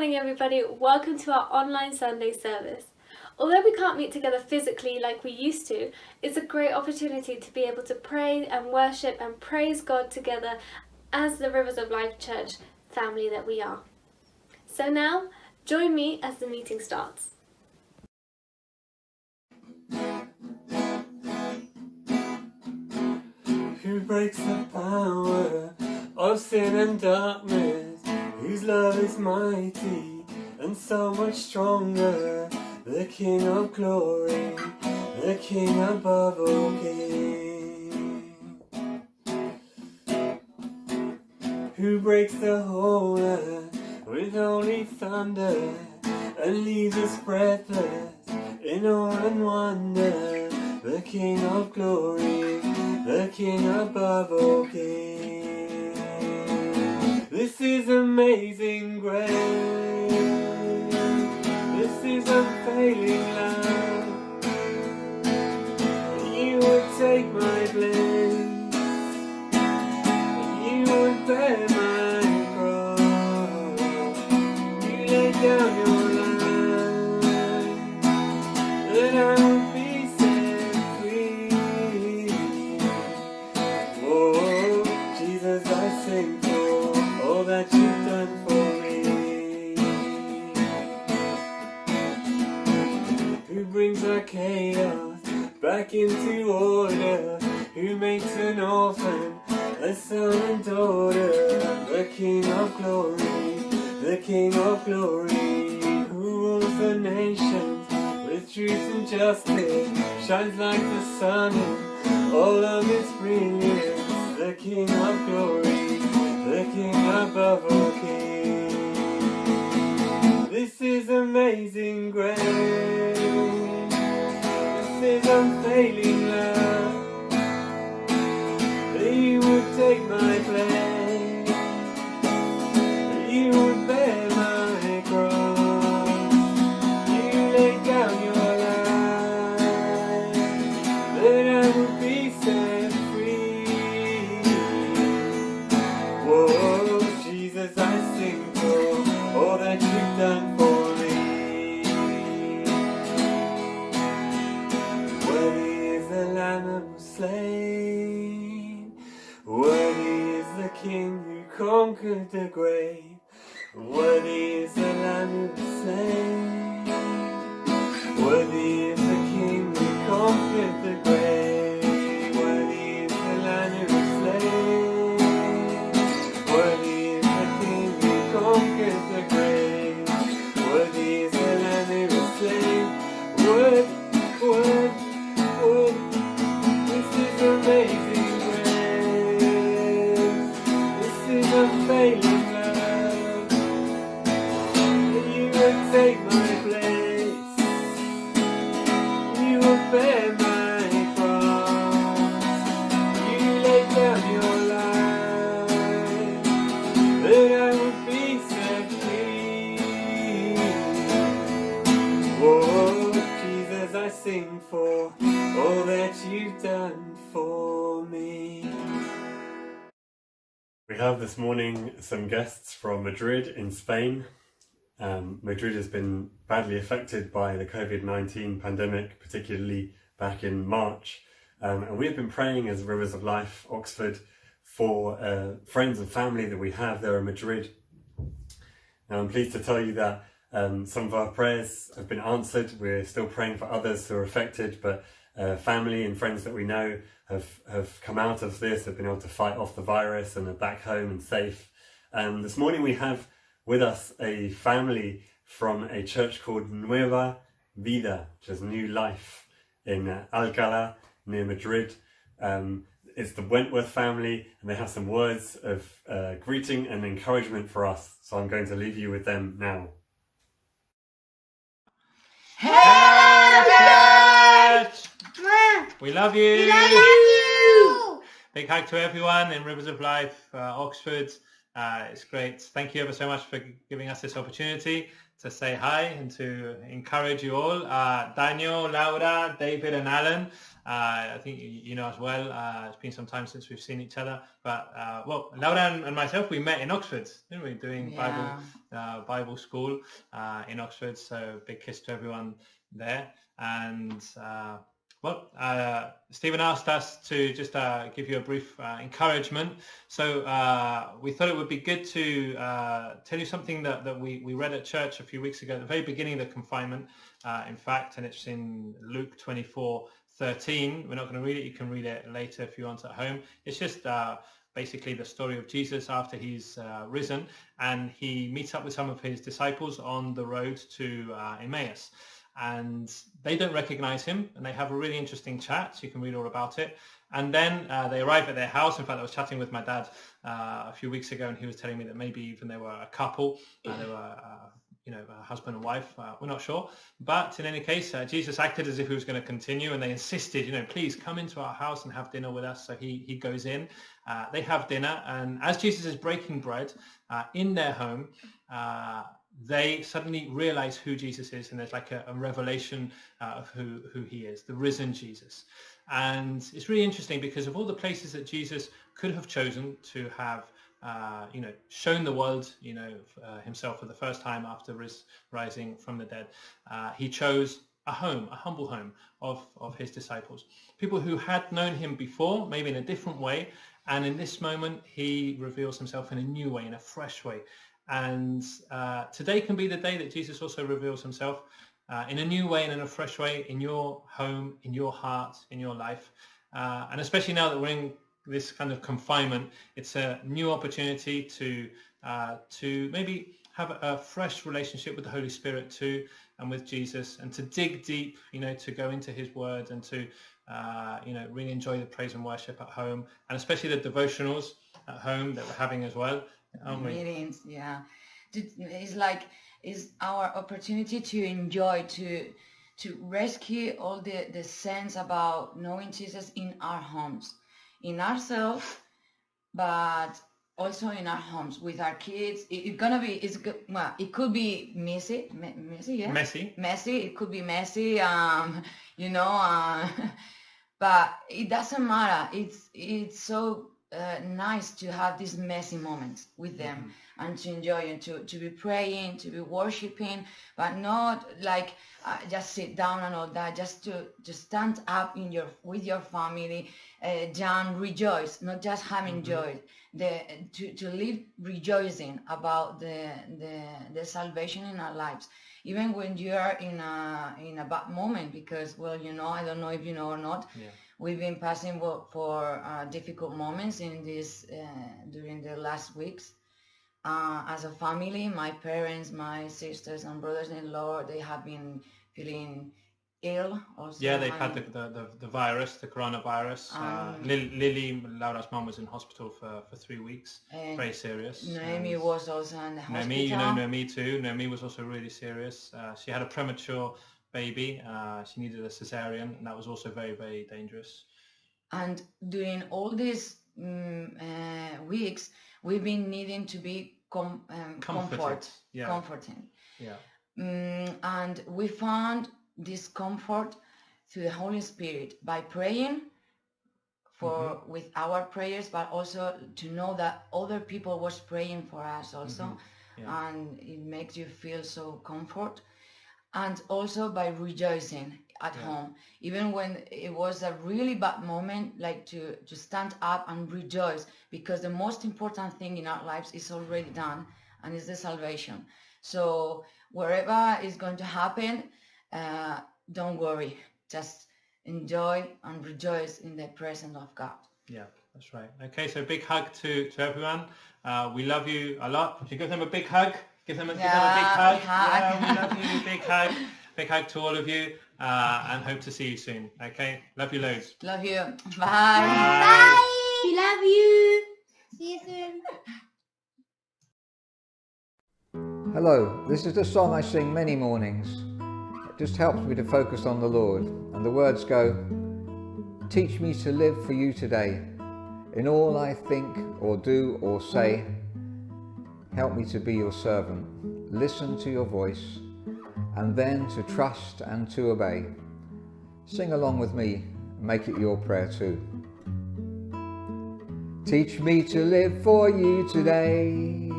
morning, everybody. Welcome to our online Sunday service. Although we can't meet together physically like we used to, it's a great opportunity to be able to pray and worship and praise God together as the Rivers of Life Church family that we are. So now, join me as the meeting starts. Who breaks the power of sin and darkness, whose love is mighty and so much stronger, the King of glory, the King above all kings. Who breaks the whole earth with only thunder and leaves us breathless in awe and wonder, the King of glory, the King above all kings. This is amazing grace. This is unfailing love. You would take my place. You would bear my cross. You laid down your life that I would be set free. Oh, Jesus, I sing for all that you've done for me. Who brings our chaos back into order? Who makes an orphan a son and daughter? The King of glory, the King of glory, who rules the nations with truth and justice, shines like the sun in all of its brilliance. The King of glory, the King above all kings. This is amazing grace. This is unfailing love. That you would take my place. That you would bear my cross. You laid down your life that I would be set free. Whoa, Jesus, I sing for all that you've done for me. Worthy is the Lamb that was slain. Worthy is the King who conquered the grave. Worthy is the Lamb who was slain. Worthy is the King who conquered the grave. Worthy is the Lamb who was slain. Worthy is the King who conquered the grave. Worthy is the Lamb who was slain. Word. This is amazing grace. This is unfailing love. That you would take my place. You would bear my cross. You laid down your life that I would be set free. Oh, Jesus, I sing for all that you've done for me. We have this morning some guests from Madrid in Spain. Madrid has been badly affected by the COVID-19 pandemic, particularly back in March. And we've been praying as Rivers of Life Oxford for friends and family that we have there in Madrid. Now I'm pleased to tell you that some of our prayers have been answered. We're still praying for others who are affected, but family and friends that we know have come out of this, have been able to fight off the virus and are back home and safe. This morning we have with us a family from a church called Nueva Vida, which is New Life in Alcalá near Madrid. It's the Wentworth family, and they have some words of greeting and encouragement for us. So I'm going to leave you with them now. Hello, church! We love you! We love you! Big hug to everyone in Rivers of Life, Oxford. It's great. Thank you ever so much for giving us this opportunity to say hi and to encourage you all. Daniel, Laura, David and Alan, I think you know as well. It's been some time since we've seen each other. But, well, Laura and myself, we met in Oxford, didn't we? Doing Bible school in Oxford. So big kiss to everyone there. And... well, Stephen asked us to just give you a brief encouragement. So we thought it would be good to tell you something that we read at church a few weeks ago, at the very beginning of the confinement, in fact, and it's in Luke 24:13. We're not going to read it. You can read it later if you want at home. It's just basically the story of Jesus after he's risen, and he meets up with some of his disciples on the road to Emmaus. And they don't recognize him, and they have a really interesting chat, so you can read all about it. And then they arrive at their house. In fact, I was chatting with my dad a few weeks ago, and he was telling me that maybe even they were a couple, they were a husband and wife, we're not sure. But in any case, Jesus acted as if he was going to continue, and they insisted, please come into our house and have dinner with us. So he goes in, they have dinner, and as Jesus is breaking bread in their home, they suddenly realize who Jesus is, and there's like a revelation of who he is, the risen Jesus. And it's really interesting because of all the places that Jesus could have chosen to have shown the world himself for the first time after rising from the dead, he chose a humble home of his disciples, people who had known him before, maybe in a different way, and in this moment he reveals himself in a new way, in a fresh way. And today can be the day that Jesus also reveals himself in a new way and in a fresh way in your home, in your heart, in your life. And especially now that we're in this kind of confinement, it's a new opportunity to maybe have a fresh relationship with the Holy Spirit too, and with Jesus, and to dig deep, to go into his word, and to really enjoy the praise and worship at home, and especially the devotionals at home that we're having as well. Meetings, yeah. It's our opportunity to enjoy, to rescue all the sense about knowing Jesus in our homes, in ourselves, but also in our homes with our kids. It could be messy, yeah. Messy. It could be messy, but it doesn't matter. It's so nice to have these messy moments with them, and to enjoy and to be praying, to be worshiping, but not like just sit down and all that, just to stand up with your family, and rejoice, not just having joy, to live rejoicing about the salvation in our lives, even when you are in a bad moment, because I don't know if you know or not. Yeah. We've been passing for difficult moments in this during the last weeks. As a family, my parents, my sisters and brothers-in-law, they have been feeling ill also. Yeah, they've had the virus, the coronavirus. Lily, Laura's mom, was in hospital for 3 weeks. Very serious. Noemi was also in the hospital. Noemi, you know Noemi too. Noemi was also really serious. She had a premature baby. She needed a cesarean, and that was also very, very dangerous. And during all these weeks, we've been needing to be comforting. Yeah. And we found this comfort through the Holy Spirit by praying with our prayers, but also to know that other people was praying for us also. Yeah. And it makes you feel so comfort. And also by rejoicing at home, even when it was a really bad moment, like to stand up and rejoice, because the most important thing in our lives is already done, and it's the salvation. So wherever is going to happen, don't worry, just enjoy and rejoice in the presence of God. Yeah, that's right. Okay, so big hug to everyone. We love you a lot. If you give them a big hug, give them a big hug. Yeah, we love you. Big hug. Big hug to all of you, and hope to see you soon. Okay, love you loads. Love you. Bye. Bye. We love you. See you soon. Hello, this is the song I sing many mornings. It just helps me to focus on the Lord, and the words go, teach me to live for you today, in all I think or do or say, help me to be your servant, listen to your voice, and then to trust and to obey. Sing along with me, make it your prayer too. Teach me to live for you today,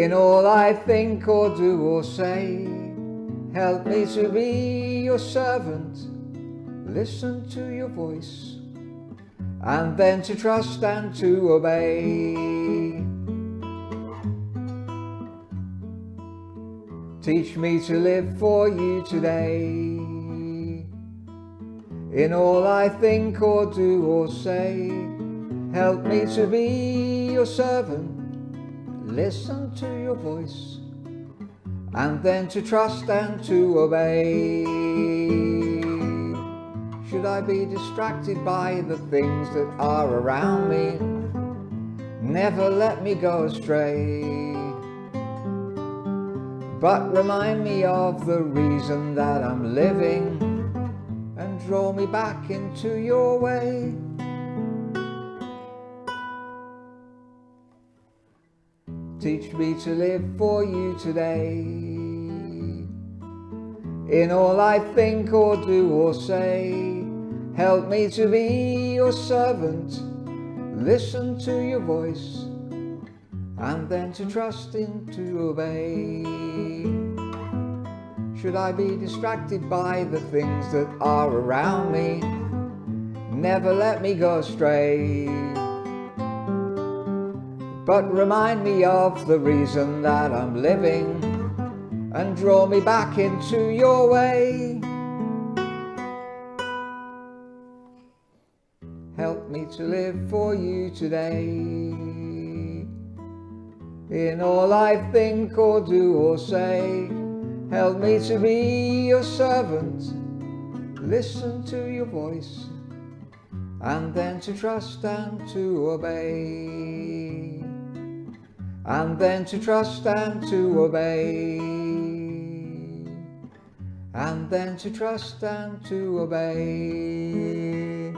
in all I think or do or say. Help me to be your servant, listen to your voice, and then to trust and to obey. Teach me to live for you today, in all I think or do or say. Help me to be your servant, listen to your voice, and then to trust and to obey. Should I be distracted by the things that are around me? Never let me go astray, but remind me of the reason that I'm living, and draw me back into your way. Teach me to live for you today, in all I think or do or say. Help me to be your servant, listen to your voice, and then to trust and to obey. Should I be distracted by the things that are around me? Never let me go astray, but remind me of the reason that I'm living, and draw me back into your way. Help me to live for you today, in all I think or do or say. Help me to be your servant, listen to your voice, and then to trust and to obey. And then to trust and to obey. And then to trust and to obey.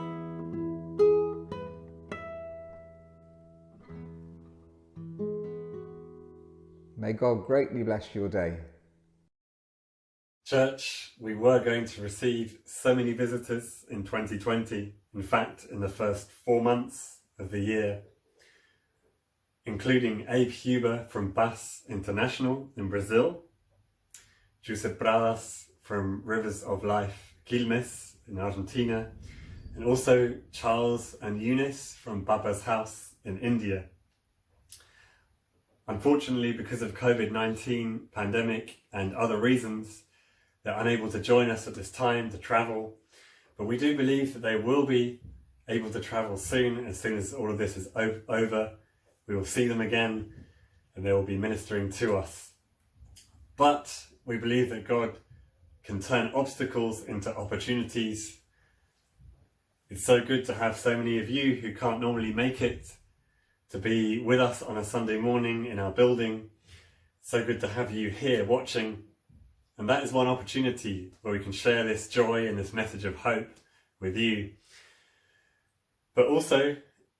May God greatly bless your day. Church, we were going to receive so many visitors in 2020. In fact, in the first 4 months of the year, including Abe Huber from BAS International in Brazil, Josep Pradas from Rivers of Life Quilmes in Argentina, and also Charles and Eunice from Papa's House in India. Unfortunately, because of COVID-19 pandemic and other reasons, they're unable to join us at this time to travel, but we do believe that they will be able to travel soon as all of this is over. We will see them again and they will be ministering to us. But we believe that God can turn obstacles into opportunities. It's so good to have so many of you who can't normally make it to be with us on a Sunday morning in our building. So good to have you here watching. And that is one opportunity where we can share this joy and this message of hope with you. But also,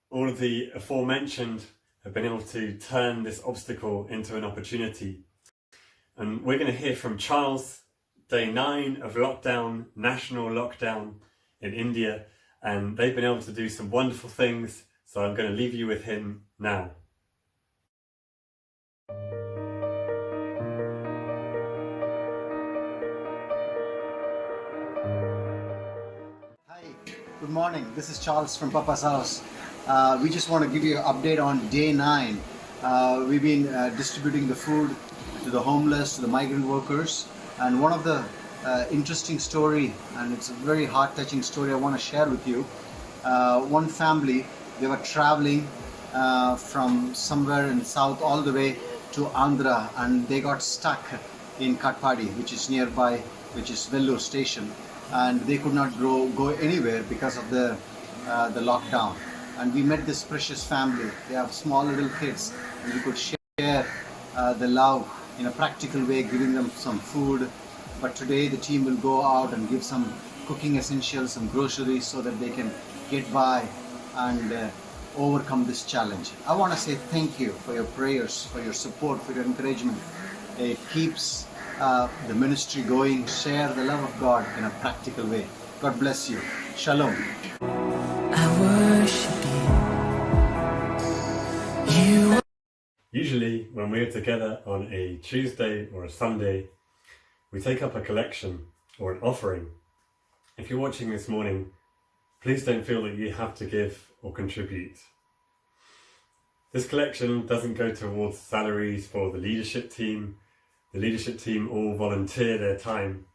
all of the aforementioned have been able to turn this obstacle into an opportunity. And we're going to hear from Charles, day 9 of lockdown, national lockdown in India. And they've been able to do some wonderful things. So I'm going to leave you with him now. Good morning, this is Charles from Papa's House. We just want to give you an update on day 9. We've been distributing the food to the homeless, to the migrant workers, and one of the interesting story, and it's a very heart-touching story I want to share with you. One family, they were traveling from somewhere in south all the way to Andhra, and they got stuck in Katpadi, which is nearby, which is Vellore station. And they could not go anywhere because of the lockdown. And we met this precious family. They have small little kids, and we could share the love in a practical way, giving them some food. But today the team will go out and give some cooking essentials, some groceries, so that they can get by and overcome this challenge. I want to say thank you for your prayers, for your support, for your encouragement. It keeps the ministry going. Share the love of God in a practical way. God bless you. Shalom. I worship you. Usually, when we're together on a Tuesday or a Sunday, we take up a collection or an offering. If you're watching this morning, please don't feel that you have to give or contribute. This collection doesn't go towards salaries for the leadership team. The leadership team all volunteer their time.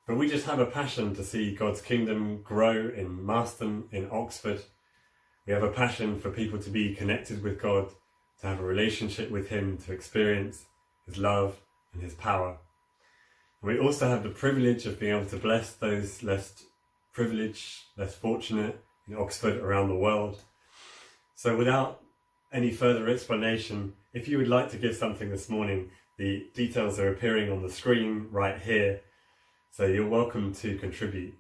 But we just have a passion to see God's kingdom grow in Marston, in Oxford. We have a passion for people to be connected with God, to have a relationship with Him, to experience His love and His power. And we also have the privilege of being able to bless those less privileged, less fortunate in Oxford, around the world. So without any further explanation, if you would like to give something this morning, the details are appearing on the screen right here. So you're welcome to contribute.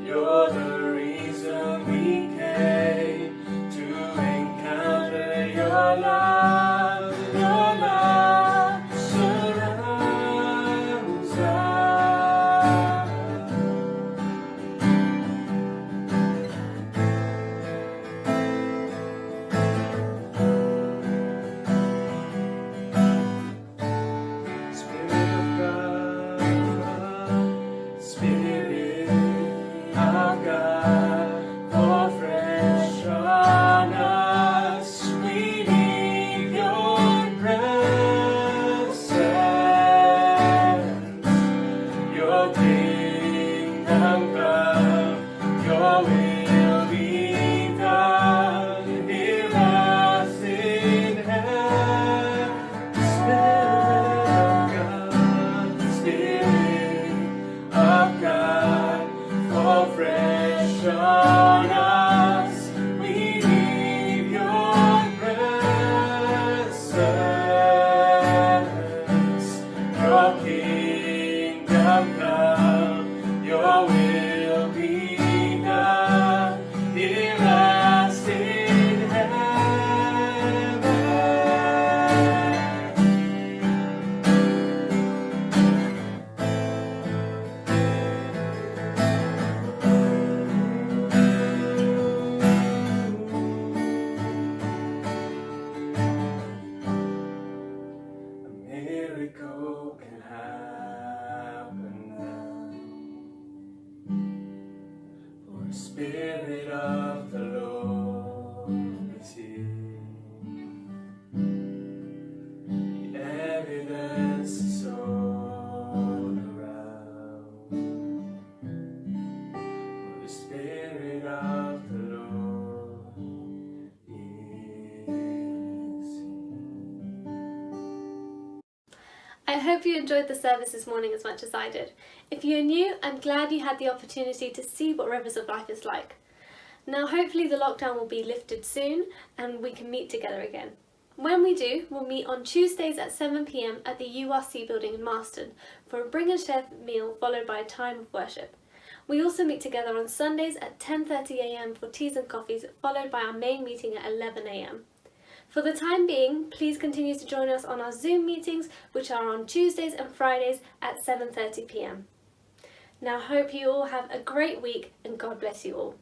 You're the reason we came to shown us. We need your presence. Your kingdom come, your will be done, here as in heaven. A miracle can happen now, for the Spirit of the Lord is here. The evidence is all around, for the Spirit of the Lord is here. I hope you enjoyed the service this morning as much as I did. If you're new, I'm glad you had the opportunity to see what Rivers of Life is like. Now hopefully the lockdown will be lifted soon and we can meet together again. When we do, we'll meet on Tuesdays at 7 p.m. at the URC building in Marston for a bring and share meal followed by a time of worship. We also meet together on Sundays at 10:30 a.m. for teas and coffees, followed by our main meeting at 11 a.m. For the time being, please continue to join us on our Zoom meetings, which are on Tuesdays and Fridays at 7:30 p.m. Now, I hope you all have a great week and God bless you all.